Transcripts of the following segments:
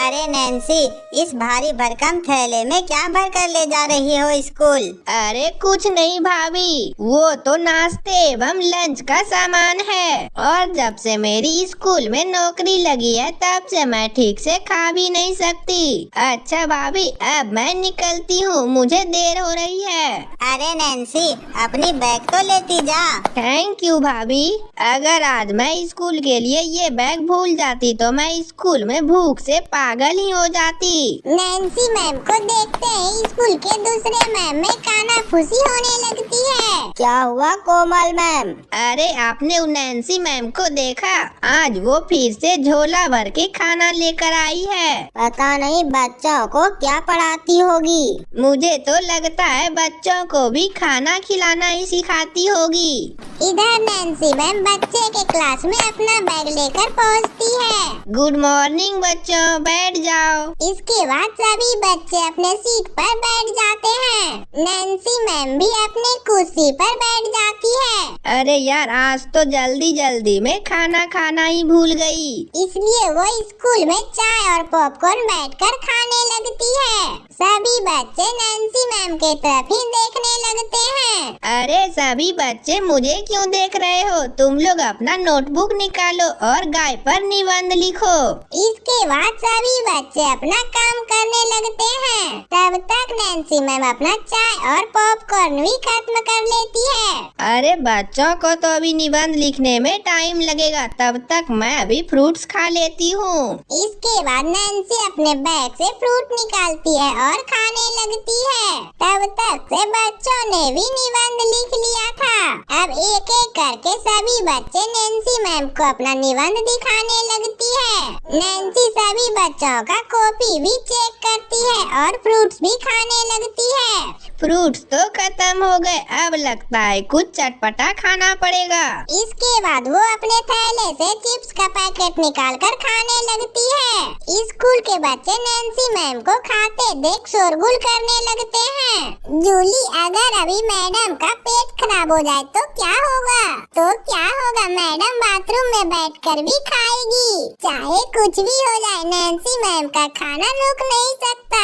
अरे नैन्सी, इस भारी भरकम थैले में क्या भर कर ले जा रही हो स्कूल? अरे कुछ नहीं भाभी, वो तो नाश्ते एवं लंच का सामान है। और जब से मेरी स्कूल में नौकरी लगी है तब से मैं ठीक से खा भी नहीं सकती। अच्छा भाभी, अब मैं निकलती हूँ, मुझे देर हो रही है। अरे नैन्सी, अपनी बैग तो लेती जा। थैंक यू भाभी। अगर आज मैं स्कूल के लिए ये बैग भूल जाती तो मैं स्कूल में भूख से पागल ही हो जाती। नैन्सी मैम को देखते ही स्कूल के दूसरे मैम में कानाफूसी होने लगती है। क्या हुआ कोमल मैम? अरे आपने उन नैन्सी मैम को देखा? आज वो फिर से झोला भर के खाना लेकर आई है। पता नहीं बच्चों को क्या पढ़ाती होगी। मुझे तो लगता है बच्चों को भी खाना खिलाना ही सिखाती होगी। इधर नैन्सी मैम बच्चे के क्लास में अपना बैग लेकर पहुंचती है। गुड मॉर्निंग बच्चों, बैठ जाओ। इसके बाद सभी बच्चे अपने सीट पर बैठ जाते हैं। नैन्सी मैम भी अपने कुर्सी पर बैठ जाती है। अरे यार, आज तो जल्दी जल्दी में खाना खाना ही भूल गई। इसलिए वो स्कूल में चाय और पॉपकॉर्न बैठकर खाने लगती है। सभी बच्चे नैन्सी मैम के तरफ ही देखने लगते हैं। अरे सभी बच्चे मुझे क्यों देख रहे हो? तुम लोग अपना नोटबुक निकालो और गाय पर निबंध लिखो। इसके बाद सभी बच्चे अपना काम करने लगते हैं। तब तक नैन्सी मैम अपना चाय और पॉपकॉर्न भी खत्म कर लेती है। अरे बच्चों को तो अभी निबंध लिखने में टाइम लगेगा, तब तक मैं अभी फ्रूट्स खा लेती हूँ। इसके बाद नैन्सी अपने बैग से फ्रूट निकालती है और खाने लगती है। तब तक से बच्चों ने भी निबंध लिख लिया था। अब एक एक करके सभी बच्चे नैन्सी मैम को अपना निबंध दिखाने लगती है। नैन्सी सभी बच्चों का कॉपी भी चेक करती है और फ्रूट्स भी खाने लगती है। फ्रूट्स तो खत्म हो गए, अब लगता है कुछ चटपटा खाना पड़ेगा। इसके बाद वो अपने थैले से चिप्स का पैकेट निकालकर खाने लगती है। स्कूल के बच्चे नैन्सी मैम को खाते देख शोरगुल करने लगते हैं। जूली, अगर अभी मैडम का पेट खराब हो जाए तो क्या होगा? मैडम बाथरूम में बैठकर भी खाएगी। चाहे कुछ भी हो जाए, नैन्सी मैम का खाना रुक नहीं सकता।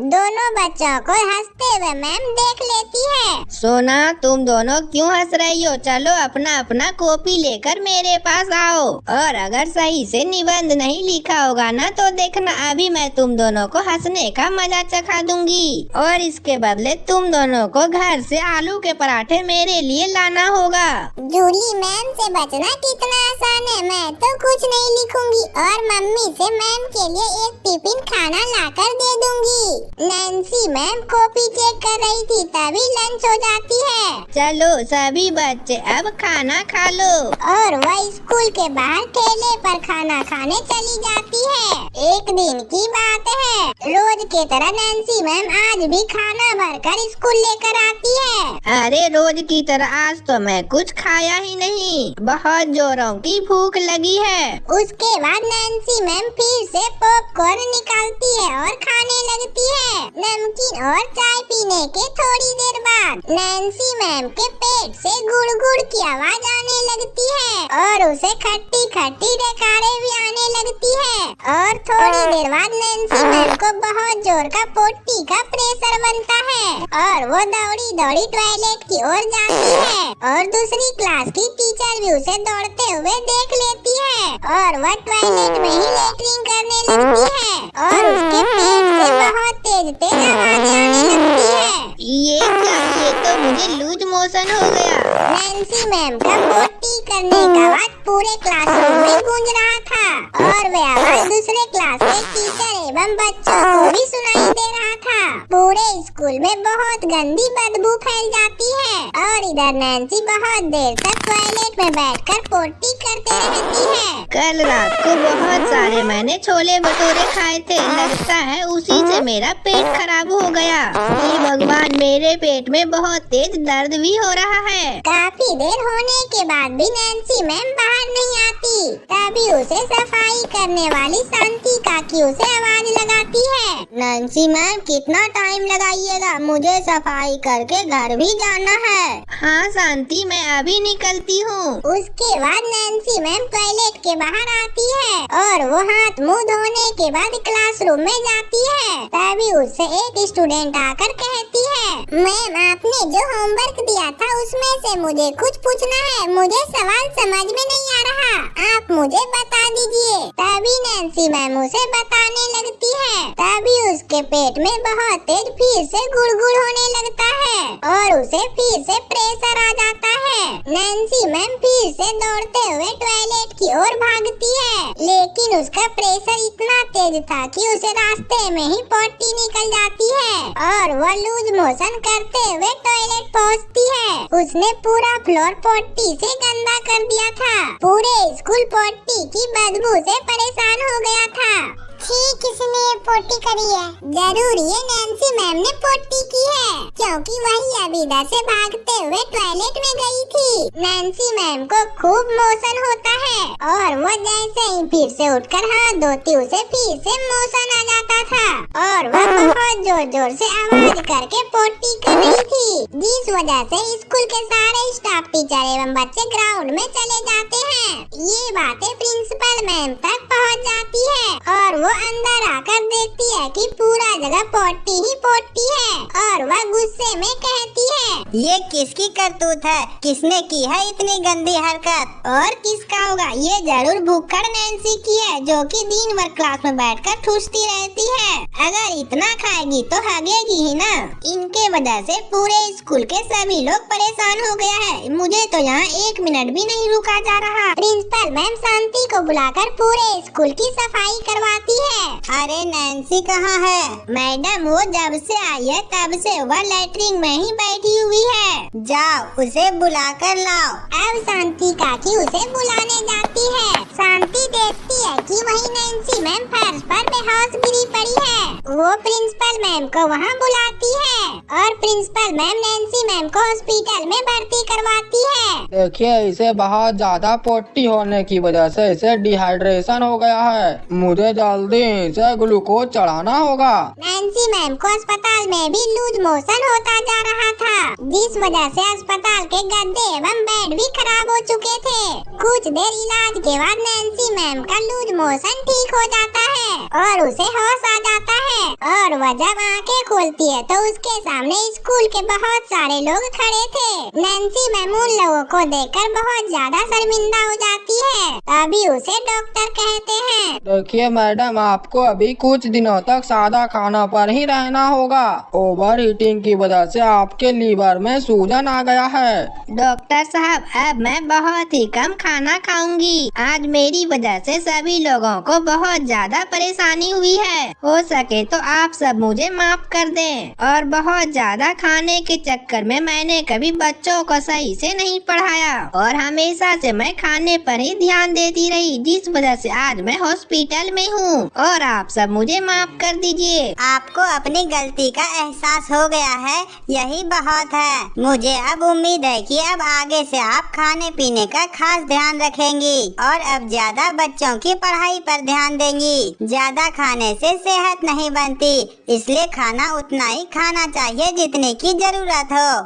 दोनों बच्चों को हंसते हुए मैम देख लेती है। सोना, तुम दोनों क्यों हंस रही हो? चलो अपना अपना कॉपी लेकर मेरे पास आओ, और अगर सही से निबंध नहीं लिखा होगा ना तो देखना, अभी मैं तुम दोनों को हंसने का मजा चखा दूंगी। और इसके बदले तुम दोनों को घर से आलू के पराठे मेरे लिए लाना होगा। जूली, मैम से बचना कितना आसान है। मैं तो कुछ नहीं लिखूंगी और मम्मी से मैम के लिए एक टिफिन खाना लाकर दे दूंगी। नैन्सी मैम कॉपी चेक कर रही थी, तभी लंच हो जाती है। चलो सभी बच्चे अब खाना खा लो। और वह स्कूल के बाहर ठेले पर खाना खाने चली जाती है। एक दिन की बात है, रोज की तरह नैन्सी मैम आज भी खाना भरकर स्कूल लेकर आती है। अरे रोज की तरह आज तो मैं कुछ खाया ही नहीं, बहुत जोरों की भूख लगी है। उसके बाद नैन्सी मैम फिर से पॉपकॉर्न निकालती है और खाने लगती है। नमकीन और चाय पीने के थोड़ी देर बाद नैन्सी मैम के पेट से गुड़ गुड़ की आवाज आने लगती है और उसे खट्टी खट्टी डकारें भी आने लगती है। और थोड़ी देर बाद नैन्सी मैम को बहुत जोर का पोटी का प्रेशर बनता है और वो दौड़ी दौड़ी टॉयलेट की ओर जाती है। और दूसरी क्लास की टीचर भी उसे दौड़ते हुए देख लेती है और वह टॉयलेट में ही लेटरिन करने लगती है और उसके पेट से बहुत तेज तेज आवाज आने लगती है। ये तो मुझे लूज मोशन हो गया। नैन्सी मैम का पोटी करने का आवाज पूरे क्लासरूम में गूंज रहा था और वह आवाज दूसरे क्लास के टीचर एवं बच्चों को भी सुनाई दे रहा था। पूरे स्कूल में बहुत गंदी बदबू फैल जाती है और इधर नैन्सी बहुत देर तक टॉयलेट में बैठकर पोटी करते रहती है। कल रात को बहुत सारे मैंने छोले भटूरे खाए थे, लगता है उसी से मेरा पेट खराब हो गया। हे भगवान, मेरे पेट में बहुत तेज दर्द भी हो रहा है। काफी देर होने के बाद भी नैन्सी मैम बाहर नहीं आती। तभी उसे सफाई करने वाली शांति काकी उसे आवाज लगाती है। नैन्सी मैम, कितना टाइम लगाइएगा? मुझे सफाई करके घर भी जाना है। हाँ शांति, मैं अभी निकलती हूँ। उसके बाद नैन्सी मैम टॉयलेट के बाहर आती है और वो हाथ मुंह धोने के बाद क्लासरूम में जाती है। तभी उससे एक स्टूडेंट आकर कहती है, मैम आपने जो होमवर्क दिया था उसमें से मुझे कुछ पूछना है, मुझे सवाल समझ में नहीं आ रहा, आप मुझे बता दीजिए। तभी नैन्सी मैम उसे बताने लगती है। तभी उसके पेट में बहुत तेज फिर से गुड़गुड़ होने लगता है और उसे फिर से प्रेशर आ जाता है। नैन्सी मैम फिर से दौड़ते हुए टॉयलेट की ओर भागती है, लेकिन उसका प्रेशर इतना तेज था कि उसे रास्ते में ही पॉटी निकल जाती है और वह लूज मोशन करते हुए टॉयलेट पहुंचती है। उसने पूरा फ्लोर पॉटी से गंदा कर दिया था। पूरे स्कूल पॉटी की बदबू से परेशान हो गया था। ठीक, किसने ये पोटी करी है? जरूर ये नैन्सी मैम ने पोटी की है, क्योंकि वही अभी इधर से भागते हुए टॉयलेट में गई थी। नैन्सी मैम को खूब मोशन होता है और वो जैसे ही फिर से उठकर हाथ धोती उसे फिर से मोशन आ जाता था और वह बहुत जोर जोर से आवाज करके पोटी कर रही थी, जिस वजह से स्कूल के सारे स्टाफ, टीचर एवं बच्चे ग्राउंड में चले जाते हैं। ये बातें प्रिंसिपल मैम तक पहुंच जाती है और वो अंदर आकर देखती है कि पूरा जगह पोटी ही पोटी है और वह गुस्से में कहती है, ये किसकी करतूत है? किसने की है इतनी गंदी हरकत? और किसका होगा? ये जरूर भूखड़ नैन्सी की है, जो कि दिन भर क्लास में बैठकर ठूसती रहती है। अगर इतना खाएगी तो हगेगी ही ना। इनके वजह से पूरे स्कूल के सभी लोग परेशान हो गया है। मुझे तो यहाँ 1 मिनट भी नहीं रुका जा रहा। प्रिंसिपल मैम शांति को बुलाकर पूरे स्कूल की सफाई करवाती है। अरे नैन्सी कहाँ है? मैडम वो जब से आई है तब से वह लैट्रिन में ही बैठी हुई है। जाओ उसे बुला कर लाओ। अब शांति काकी उसे बुलाने जाती है। शांति देखती है कि वही नैन्सी मैम फर्श पर बेहोश गिरी पड़ी है। वो प्रिंसिपल मैम को वहाँ बुलाती है और प्रिंसिपल मैम नैन्सी मैम को हॉस्पिटल में भर्ती करवाती है। देखिए, इसे बहुत ज्यादा पोटी होने की वजह से इसे डिहाइड्रेशन हो गया है। मुझे जल्दी इसे ग्लूकोज चढ़ाना होगा। नैन्सी मैम को अस्पताल में भी लूज मोशन होता जा रहा था, जिस वजह से अस्पताल के गद्दे एवं बेड भी खराब हो चुके थे। कुछ देर इलाज के बाद नैन्सी मैम का लूज मोशन ठीक हो जाता है और उसे होश आ जाता है और वह जब आंखें खोलती है तो उसके सामने स्कूल के बहुत सारे लोग खड़े थे। नैन्सी मैम उन लोगों को देखकर बहुत ज्यादा शर्मिंदा हो जाती है। तभी उसे डॉक्टर कहते हैं, देखिए मैडम, आपको अभी कुछ दिनों तक सादा खाना पर ही रहना होगा। ओवर हीटिंग की वजह से आपके लीवर में सूजन आ गया है। डॉक्टर साहब, अब मैं बहुत ही कम खाना खाऊंगी। आज मेरी वजह से सभी लोगों को बहुत ज्यादा परेशानी हुई है। हो सके तो आप सब मुझे माफ कर दें। और बहुत ज्यादा खाने के चक्कर में मैंने कभी बच्चों को सही से नहीं पढ़ाया और हमेशा से मैं खाने पर ही ध्यान देती रही, जिस वजह से आज मैं हॉस्पिटल में हूँ और आप सब मुझे माफ कर दीजिए। आपको अपनी गलती का एहसास हो गया है, यही बहुत है। मुझे अब उम्मीद है कि अब आगे से आप खाने पीने का खास ध्यान रखेंगी और अब ज्यादा बच्चों की पढ़ाई पर ध्यान देंगी। ज्यादा खाने से सेहत नहीं बनती, इसलिए खाना उतना ही खाना चाहिए जितने की जरूरत हो।